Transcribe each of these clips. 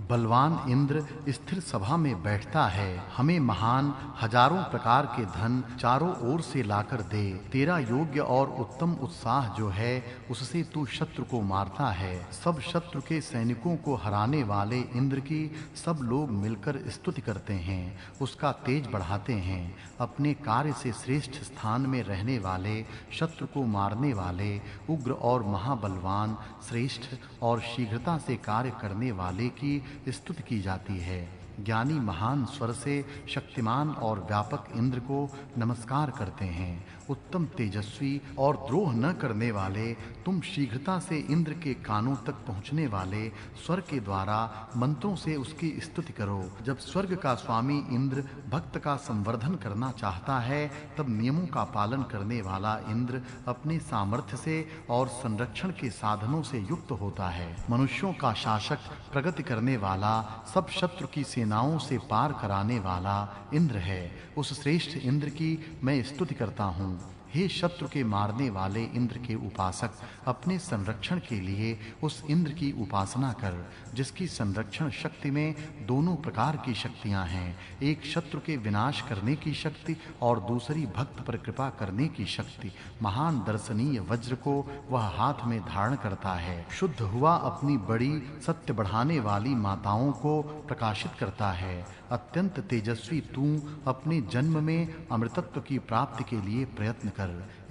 बलवान इंद्र स्थिर सभा में बैठता है। हमें महान हजारों प्रकार के धन चारों ओर से लाकर दे। तेरा योग्य और उत्तम उत्साह जो है उससे तू शत्रु को मारता है। सब शत्रु के सैनिकों को हराने वाले इंद्र की सब लोग मिलकर स्तुति करते हैं, उसका तेज बढ़ाते हैं। अपने कार्य से श्रेष्ठ स्थान में रहने वाले, शत्रु को मारने वाले, उग्र और महाबलवान, श्रेष्ठ और शीघ्रता से कार्य करने वाले की स्तुति की जाती है। ज्ञानी महान स्वर से शक्तिमान और व्यापक इंद्र को नमस्कार करते हैं। उत्तम तेजस्वी और द्रोह न करने वाले, तुम शीघ्रता से इंद्र के कानों तक पहुंचने वाले स्वर के द्वारा मंत्रों से उसकी स्तुति करो। जब स्वर्ग का स्वामी इंद्र भक्त का संवर्धन करना चाहता है, तब नियमों का पालन करने वाला इंद्र अपने सामर्थ्य से और संरक्षण के साधनों से युक्त होता है। मनुष्यों का शासक, प्रगति करने वाला, सब शत्रु की सेनाओं से पार कराने वाला इंद्र है। उस श्रेष्ठ इंद्र की मैं स्तुति करता हूँ। हे शत्रु के मारने वाले इंद्र के उपासक, अपने संरक्षण के लिए उस इंद्र की उपासना कर, जिसकी संरक्षण शक्ति में दोनों प्रकार की शक्तियां हैं, एक शत्रु के विनाश करने की शक्ति और दूसरी भक्त पर कृपा करने की शक्ति। महान दर्शनीय वज्र को वह हाथ में धारण करता है। शुद्ध हुआ अपनी बड़ी सत्य बढ़ाने वाली माताओं को प्रकाशित करता है। अत्यंत तेजस्वी तू अपने जन्म में अमृतत्व की प्राप्ति के लिए प्रयत्न कर।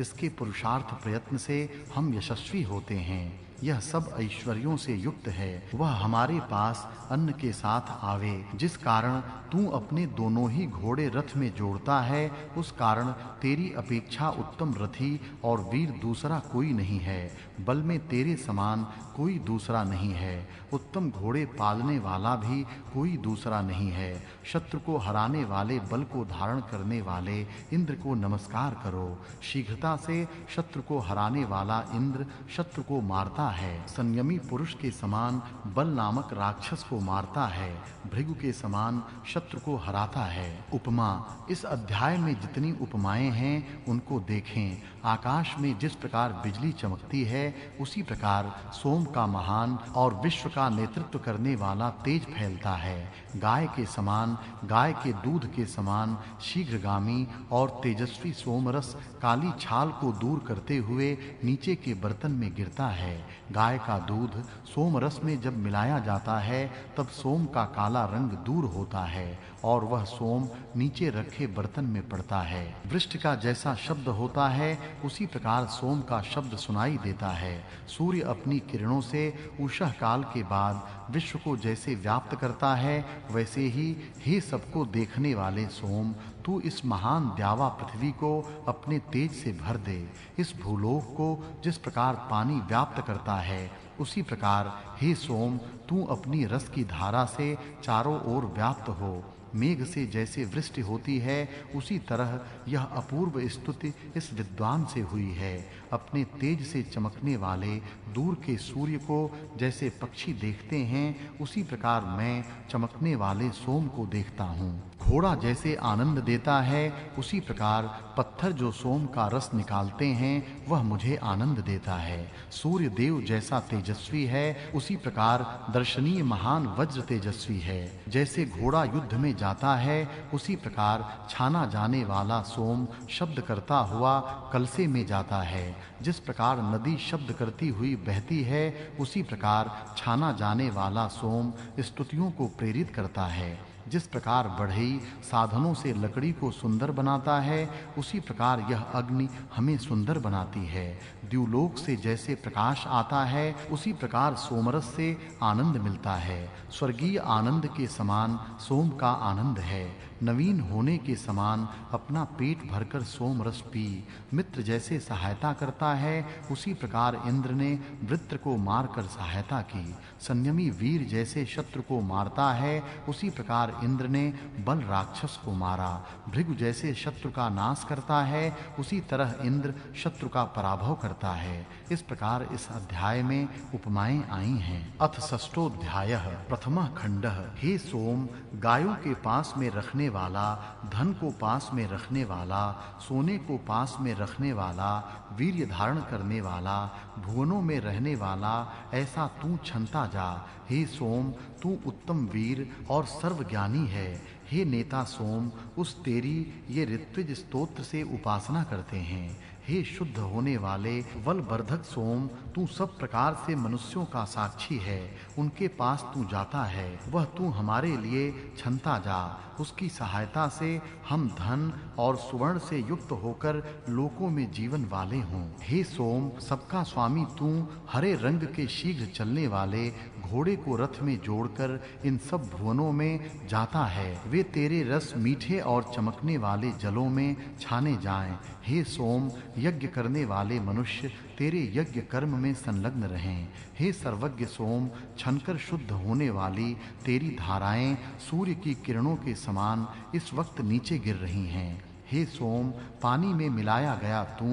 इसके पुरुषार्थ प्रयत्न से हम यशस्वी होते हैं। यह सब ऐश्वर्यों से युक्त है। वह हमारे पास अन्न के साथ आवे। जिस कारण तू अपने दोनों ही घोड़े रथ में जोड़ता है, उस कारण तेरी अपेक्षा उत्तम रथी और वीर दूसरा कोई नहीं है। बल में तेरे समान कोई दूसरा नहीं है। उत्तम घोड़े पालने वाला भी कोई दूसरा नहीं है। शत्रु को हराने वाले, बल को धारण करने वाले इंद्र को नमस्कार करो। शीघ्रता से शत्रु को हराने वाला इंद्र शत्रु को मारता है। संयमी पुरुष के समान बल नामक राक्षस को मारता है। भृगु के समान शत्रु को हराता है। उपमा। इस अध्याय में जितनी उपमाएं हैं उनको देखें। आकाश में जिस प्रकार बिजली चमकती है, उसी प्रकार सोम का महान और विश्व का नेतृत्व करने वाला तेज फैलता है। गाय के समान, गाय के दूध के समान शीघ्रगामी और तेजस्वी सोमरस काली छाल को दूर करते हुए नीचे के बर्तन में गिरता है। गाय का दूध सोमरस में जब मिलाया जाता है, तब सोम का काला रंग दूर होता है और वह सोम नीचे रखे बर्तन में पड़ता है। वृष्टि का जैसा शब्द होता है, उसी प्रकार सोम का शब्द सुनाई देता है। सूर्य अपनी किरणों से उषः काल के बाद विश्व को जैसे व्याप्त करता है, वैसे ही हे सबको देखने वाले सोम, तू इस महान द्यावा पृथ्वी को अपने तेज से भर दे। इस भूलोक को जिस प्रकार पानी व्याप्त करता है, उसी प्रकार हे सोम, तू अपनी रस की धारा से चारों ओर व्याप्त हो। मेघ से जैसे वृष्टि होती है, उसी तरह यह अपूर्व स्तुति इस विद्वान से हुई है। अपने तेज से चमकने वाले दूर के सूर्य को जैसे पक्षी देखते हैं, उसी प्रकार मैं चमकने वाले सोम को देखता हूँ। घोड़ा जैसे आनंद देता है, उसी प्रकार पत्थर जो सोम का रस निकालते हैं, वह मुझे आनंद देता है। सूर्य देव जैसा तेजस्वी है, उसी प्रकार दर्शनीय महान वज्र तेजस्वी है। जैसे घोड़ा युद्ध में जाता है, उसी प्रकार छाना जाने वाला सोम शब्द करता हुआ कलसे में जाता है। जिस प्रकार नदी शब्द करती हुई बहती है, उसी प्रकार छाना जाने वाला सोम स्तुतियों को प्रेरित करता है। जिस प्रकार बढ़ई साधनों से लकड़ी को सुंदर बनाता है, उसी प्रकार यह अग्नि हमें सुंदर बनाती है। द्युलोक से जैसे प्रकाश आता है, उसी प्रकार सोमरस से आनंद मिलता है। स्वर्गीय आनंद के समान सोम का आनंद है। नवीन होने के समान अपना पेट भरकर सोम रस पी। मित्र जैसे सहायता करता है, उसी प्रकार इंद्र ने वृत्र को मारकर सहायता की। संयमी वीर जैसे शत्रु को मारता है, उसी प्रकार इंद्र ने बल राक्षस को मारा। भृगु जैसे शत्रु का नाश करता है, उसी तरह इंद्र शत्रु का पराभव करता है। इस प्रकार इस अध्याय में उपमाएं आई हैं। अथ षष्ठोऽध्यायः प्रथमः खंडः। हे सोम, गायों के पास में रखने करने वाला, धन को पास में रखने वाला, सोने को पास में रखने वाला, वीर्य धारण करने वाला, भुवनों में रहने वाला, ऐसा तू छनता जा। हे सोम, तू उत्तम वीर और सर्वज्ञानी है। हे नेता सोम, उस तेरी ये ऋत्विज स्तोत्र से उपासना करते हैं। हे शुद्ध होने वाले बलवर्धक सोम, तू सब प्रकार से मनुष्यों का साक्षी है। उनके पास तू जाता है, वह तू हमारे लिए छनता जा। उसकी सहायता से हम धन और सुवर्ण से युक्त होकर लोकों में जीवन वाले हों। हे सोम, सबका स्वामी तू हरे रंग के शीघ्र चलने वाले घोड़े को रथ में जोड़कर इन सब भुवनों में जाता है। वे तेरे रस मीठे और चमकने वाले जलों में छाने जाएं। हे सोम, यज्ञ करने वाले मनुष्य तेरे यज्ञ कर्म में संलग्न रहें। हे सर्वज्ञ सोम, छनकर शुद्ध होने वाली तेरी धाराएं सूर्य की किरणों के समान इस वक्त नीचे गिर रही हैं। हे सोम, पानी में मिलाया गया तू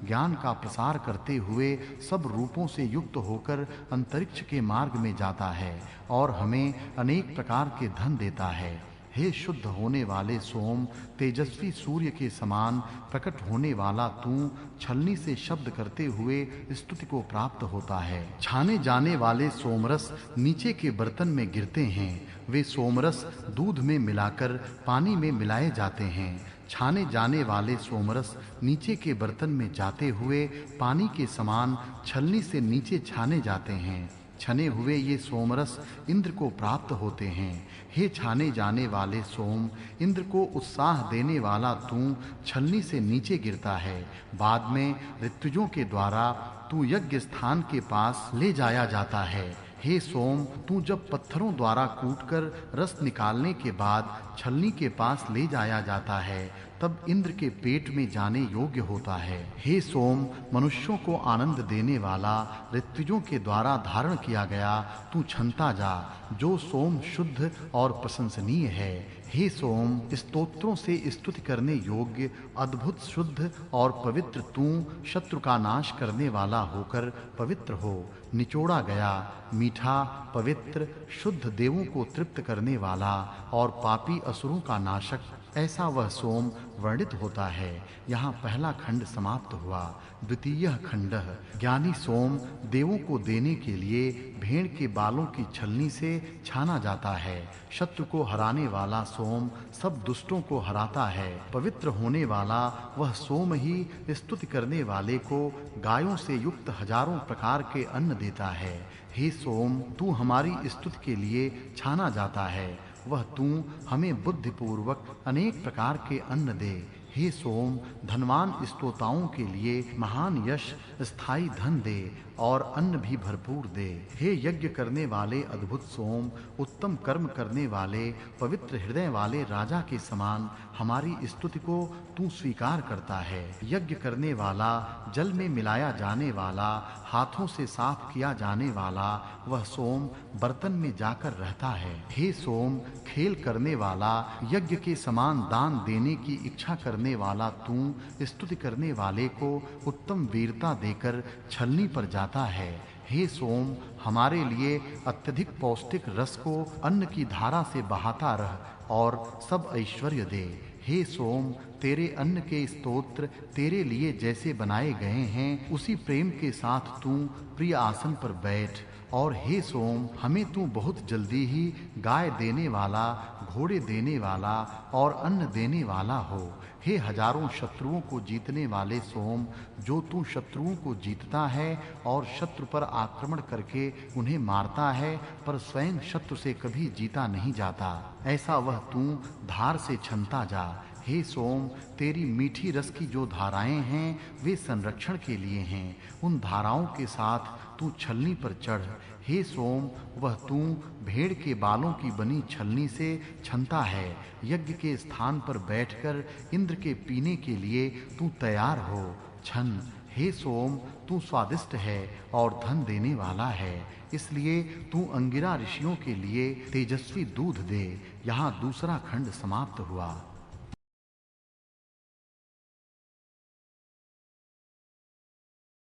ज्ञान का प्रसार करते हुए सब रूपों से युक्त होकर अंतरिक्ष के मार्ग में जाता है और हमें अनेक प्रकार के धन देता है। हे शुद्ध होने वाले सोम, तेजस्वी सूर्य के समान प्रकट होने वाला तू छलनी से शब्द करते हुए स्तुति को प्राप्त होता है। छाने जाने वाले सोमरस नीचे के बर्तन में गिरते हैं। वे सोमरस दूध में मिलाकर पानी में मिलाए जाते हैं। छाने जाने वाले सोमरस नीचे के बर्तन में जाते हुए पानी के समान छलनी से नीचे छाने जाते हैं। छने हुए ये सोमरस इंद्र को प्राप्त होते हैं। हे छाने जाने वाले सोम, इंद्र को उत्साह देने वाला तू छलनी से नीचे गिरता है। बाद में ऋतुजों के द्वारा तू यज्ञ स्थान के पास ले जाया जाता है। हे सोम, तू जब पत्थरों द्वारा कूटकर रस निकालने के बाद छलनी के पास ले जाया जाता है, तब इंद्र के पेट में जाने योग्य होता है। हे सोम, मनुष्यों को आनंद देने वाला ऋत्विजों के द्वारा धारण किया गया तू छनता जा, जो सोम शुद्ध और प्रशंसनीय है। हे सोम, स्तोत्रों से स्तुति करने योग्य अद्भुत शुद्ध और पवित्र तू शत्रु का नाश करने वाला होकर पवित्र हो। निचोड़ा गया, मीठा, पवित्र, शुद्ध, देवों को तृप्त करने वाला और पापी असुरों का नाशक, ऐसा वह सोम वर्णित होता है। यहाँ पहला खंड समाप्त हुआ। द्वितीय खंड। ज्ञानी सोम देवों को देने के लिए भेड़ के बालों की छलनी से छाना जाता है। शत्रु को हराने वाला सोम सब दुष्टों को हराता है। पवित्र होने वाला वह सोम ही स्तुति करने वाले को गायों से युक्त हजारों प्रकार के अन्न देता है। हे सोम, तू हमारी स्तुति के लिए छाना जाता है। वह तू हमें बुद्धि पूर्वक अनेक प्रकार के अन्न दे। हे सोम, धनवान स्तोताओं के लिए महान यश, स्थायी धन दे और अन्न भी भरपूर दे। हे यज्ञ करने वाले अद्भुत सोम, उत्तम कर्म करने वाले पवित्र हृदय वाले राजा के समान हमारी स्तुति को तू स्वीकार करता है। यज्ञ करने वाला, जल में मिलाया जाने वाला, हाथों से साफ किया जाने वाला वह सोम बर्तन में जाकर रहता है। हे सोम, खेल करने वाला, यज्ञ के समान दान देने की इच्छा करने वाला तू स्तुति करने वाले को उत्तम वीरता देकर छलनी पर जाता है। हे सोम, हमारे लिए अत्यधिक पौष्टिक रस को अन्न की धारा से बहाता रह और सब ऐश्वर्य दे। हे सोम, तेरे अन्न के स्तोत्र तेरे लिए जैसे बनाए गए हैं, उसी प्रेम के साथ तू प्रिय आसन पर बैठ। और हे सोम, हमें तू बहुत जल्दी ही गाय देने वाला, घोड़े देने वाला और अन्न देने वाला हो। हे हजारों शत्रुओं को जीतने वाले सोम, जो तू शत्रुओं को जीतता है और शत्रु पर आक्रमण करके उन्हें मारता है, पर स्वयं शत्रु से कभी जीता नहीं जाता, ऐसा वह तू धार से छनता जा। हे सोम, तेरी मीठी रस की जो धाराएं हैं वे संरक्षण के लिए हैं। उन धाराओं के साथ तू छलनी पर चढ़। हे सोम, वह तू भेड़ के बालों की बनी छलनी से छनता है। यज्ञ के स्थान पर बैठकर इंद्र के पीने के लिए तू तैयार हो। छन। हे सोम, तू स्वादिष्ट है और धन देने वाला है, इसलिए तू अंगिरा ऋषियों के लिए तेजस्वी दूध दे। यहाँ दूसरा खंड समाप्त हुआ।